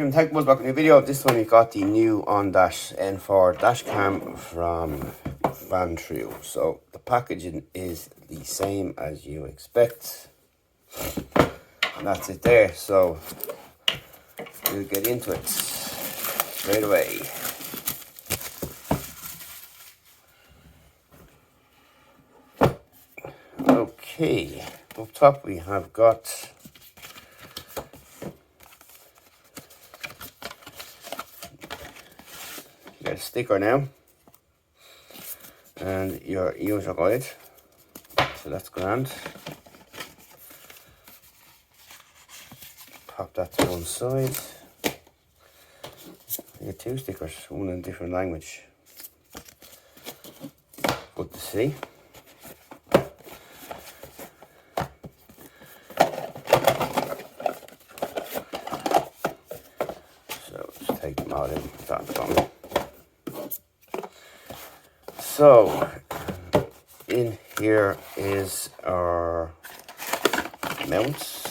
Untitled, welcome back to a new video. This one we got the new N4 dashcam from Vantrue. So the packaging is the same as you expect. And that's it there. So we'll get into it straight away. Okay, up top we have got a sticker now and your user guide, so that's grand. Pop that to one side. You get two stickers, one in a different language. Good to see. So just take them out and put that in the bottom. So, in here is our mounts.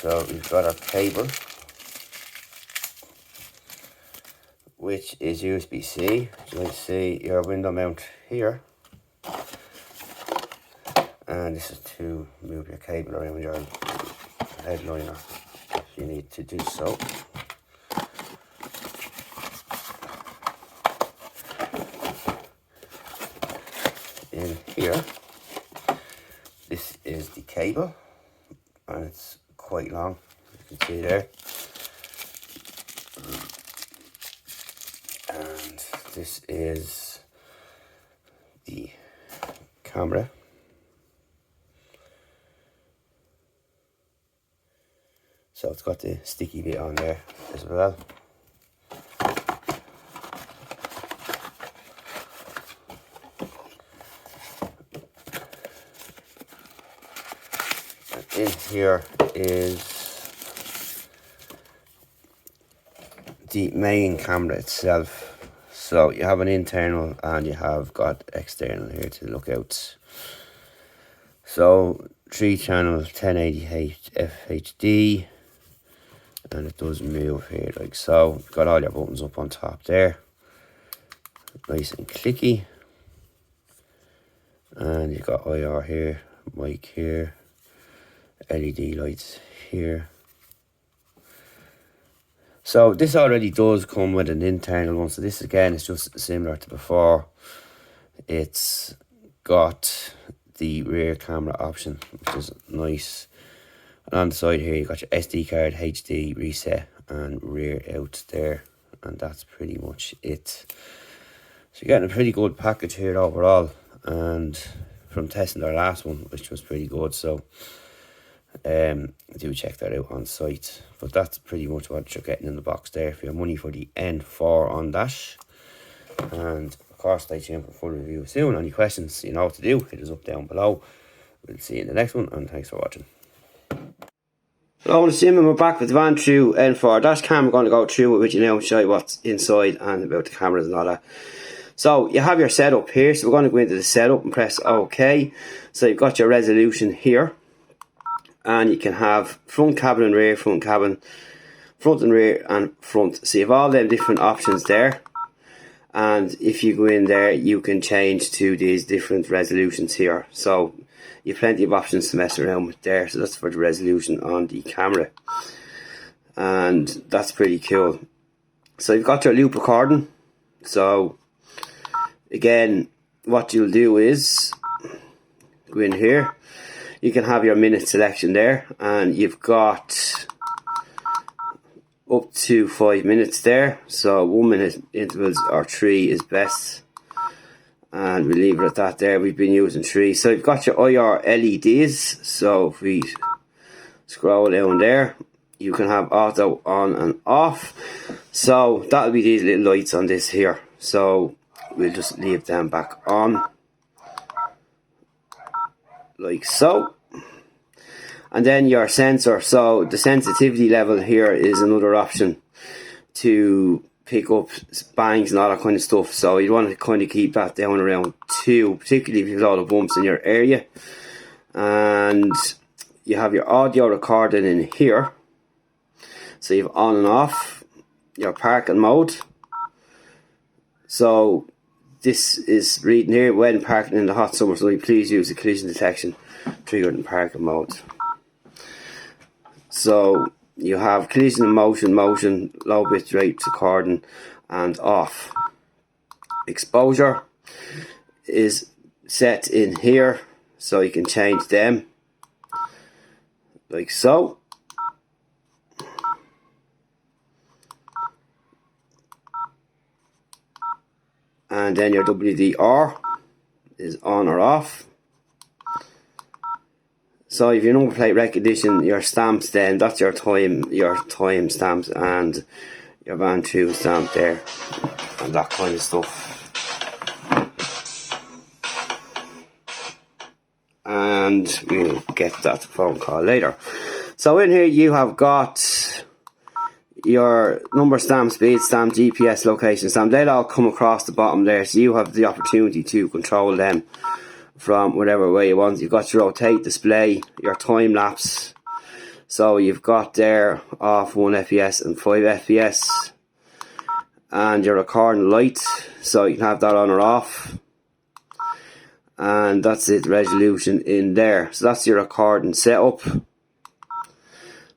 So we've got our cable, which is USB-C. So you see your window mount here. And this is to move your cable around your headliner if you need to do so. In here, this is the cable, and it's quite long, you can see there. And this is the camera. So it's got the sticky bit on there as well. In here is the main camera itself. So you have an internal and you have got external here to look out. So 3-channel 1080 FHD, and it does move here like so. You've got all your buttons up on top there, nice and clicky, and you've got IR here, mic here, LED lights here. So this already does come with an internal one, so this again is just similar to before. It's got the rear camera option, which is nice, and on the side here you got your SD card, HD, reset and rear out there, and that's pretty much it. So you're getting a pretty good package here overall, and from testing our last one, which was pretty good, so do check that out on site. But that's pretty much what you're getting in the box there for your money for the N4 on Dash. And of course, stay tuned for a full review soon. Any questions, you know what to do, hit us up down below. We'll see you in the next one, and thanks for watching. Hello, I'm Sim, and we're back with the Vantrue N4 dash cam. We're going to go through it with you now and show you what's inside and about the cameras and all that. So you have your setup here, so we're going to go into the setup and press OK. So you've got your resolution here, and you can have front cabin and rear, front cabin, front and rear and front. So you have all them different options there, and if you go in there you can change to these different resolutions here. So you have plenty of options to mess around with there. So that's for the resolution on the camera, and that's pretty cool. So you've got your loop recording. So again, what you'll do is go in here. You can have your minute selection there, and you've got up to 5 minutes there. So 1 minute intervals or 3 is best, and we leave it at that there. We've been using 3. So you've got your IR LEDs. So if we scroll down there, you can have auto on and off. So that'll be these little lights on this here. So we'll just leave them back on like so. And then your sensor, so the sensitivity level here is another option to pick up bangs and all that kind of stuff. So you want to kind of keep that down around 2, particularly if you've got a lot of bumps in your area. And you have your audio recording in here. So you've on and off your parking mode. So this is reading here, when parking in the hot summer sun, please use the collision detection triggered in parking mode. So you have collision in motion, low bit rate recording, and off. Exposure is set in here, so you can change them like so. And then your WDR is on or off. So if your number plate recognition, your stamps, then that's your time stamps and your Vantrue stamp there and that kind of stuff. And we'll get that phone call later. So in here you have got your number stamp, speed stamp, GPS location stamp. They'll all come across the bottom there, so you have the opportunity to control them from whatever way you want. You've got your rotate display, your time lapse. So you've got there off 1 FPS and 5 FPS. And your recording light, so you can have that on or off. And that's it, resolution in there. So that's your recording setup.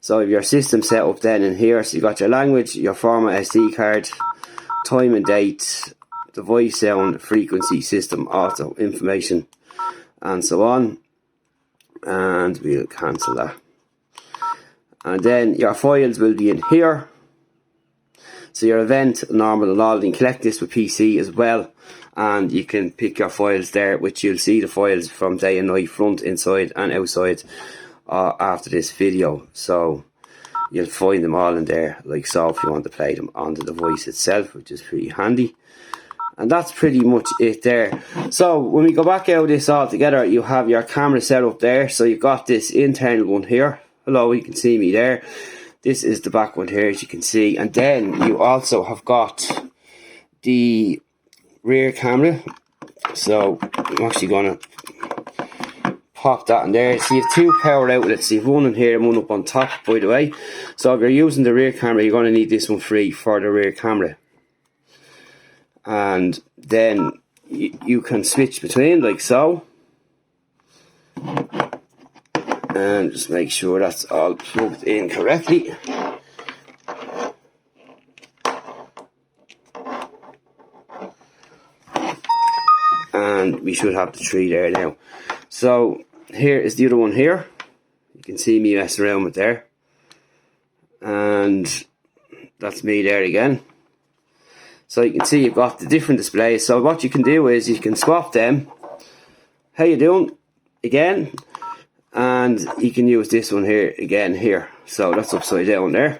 So your system setup then in here, so you got your language, your format SD card, time and date, the voice, sound, frequency, system, auto, information, and so on. And we'll cancel that. And then your files will be in here. So your event, normal and all, you can collect this with PC as well. And you can pick your files there, which you'll see the files from day and night, front, inside and outside after this video. So you'll find them all in there like so if you want to play them on the device itself, which is pretty handy. And that's pretty much it there. So when we go back out of this all together, you have your camera set up there. So you've got this internal one here. Hello, you can see me there. This is the back one here, as you can see. And then you also have got the rear camera. So I'm actually going to pop that in there. So you have two power outlets. You have one in here and one up on top, by the way. So if you're using the rear camera, you're going to need this one free for the rear camera. And then you can switch between like so. And just make sure that's all plugged in correctly. And we should have the tree there now. So here is the other one here. You can see me messing around with there. And that's me there again. So you can see you've got the different displays. So what you can do is you can swap them. How you doing? Again. And you can use this one here again here. So that's upside down there.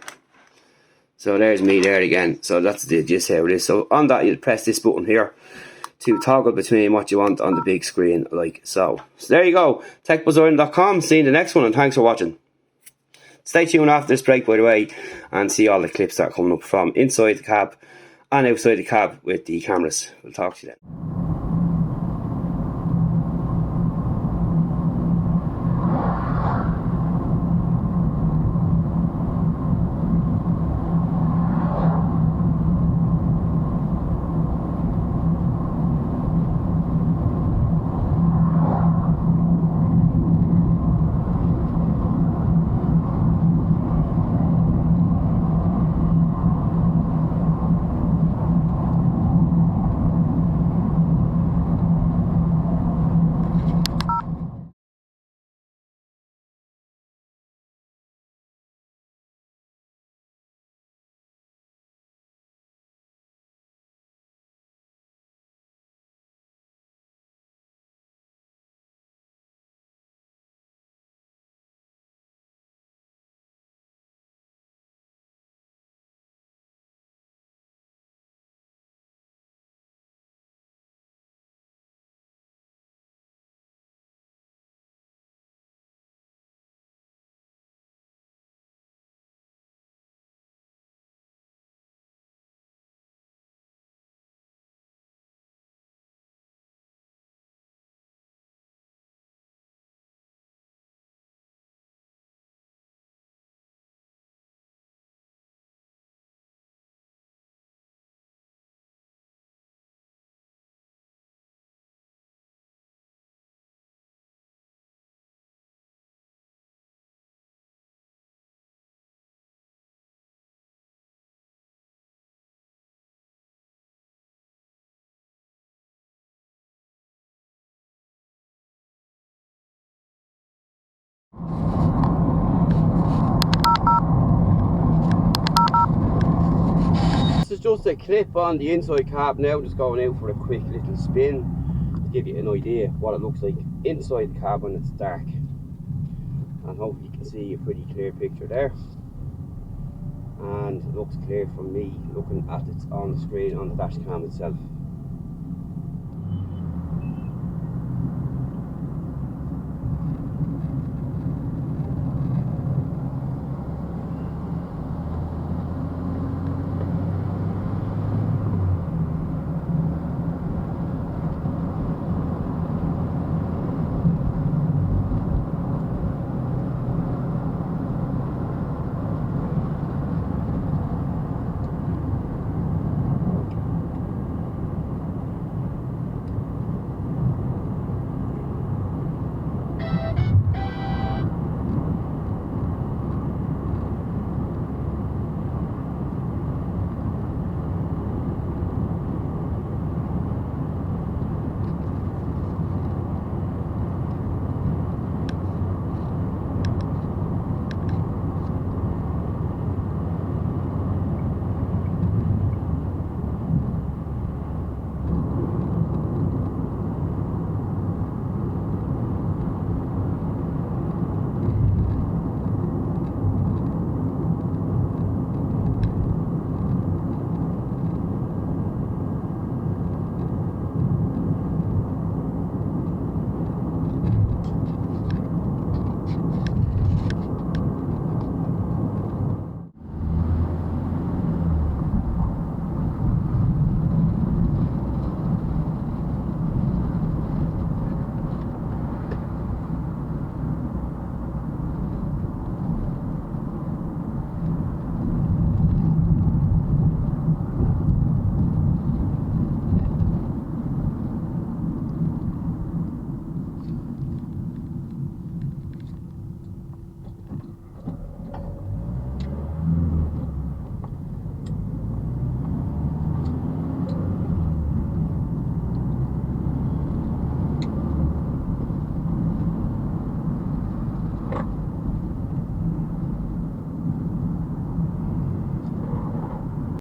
So there's me there again. So that's just how it is. So on that you'll press this button here to toggle between what you want on the big screen like so. So there you go. TechBuzzIreland.com. See you in the next one and thanks for watching. Stay tuned after this break, by the way, and see all the clips that are coming up from inside the cab and outside the cab with the cameras. We'll talk to you then. just a clip on the inside cab now, just going out for a quick little spin to give you an idea what it looks like inside the cab when it's dark. And hopefully you can see a pretty clear picture there. And it looks clear from me looking at it on the screen on the dash cam itself.